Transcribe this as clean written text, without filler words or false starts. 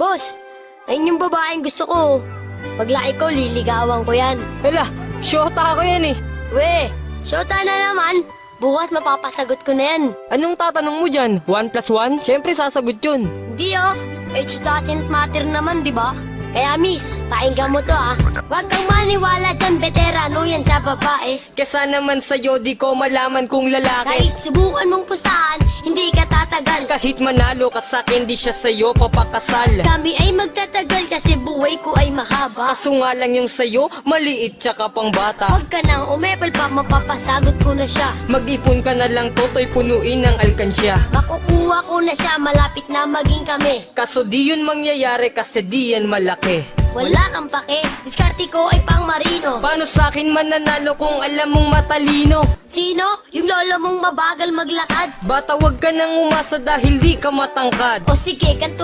Boss, ayun yung babaeng gusto ko. Paglaki ko, liligawan ko yan. Hala, syota ako yan eh. We, syota na naman. Bukas mapapasagot ko na yan. Anong tatanong mo dyan? 1 plus 1? Siyempre sasagot yun. Hindi oh, age doesn't matter naman, di ba? Kaya miss, pakinggan mo to ah. Huwag kang maniwala dyan, veterano yan sa babae. Kesa naman sa'yo, di ko malaman kung lalaki. Kahit subukan mong pustahan, hindi ka tatagal. Kahit manalo ka sa'kin, di siya sa'yo papakasal. Kami ay magtatagal kasi buhay ko ay mahaba. Kaso nga lang yung sa'yo, maliit tsaka pang bata. Huwag ka nang umepal pa, mapapasagot ko na siya. Mag-ipon ka na lang, toto'y punuin ng alkansya. Makukuha ko na siya, malapit na maging kami. Kaso di yun mangyayari kasi di yan malaki. Wala kang pake, diskarte ko ay pang marino. Paano sa'kin mananalo kung alam mong matalino? Sino? Yung lolo mong mabagal maglakad? Bata, wag ka nang umasa dahil di ka matangkad. O sige, kanto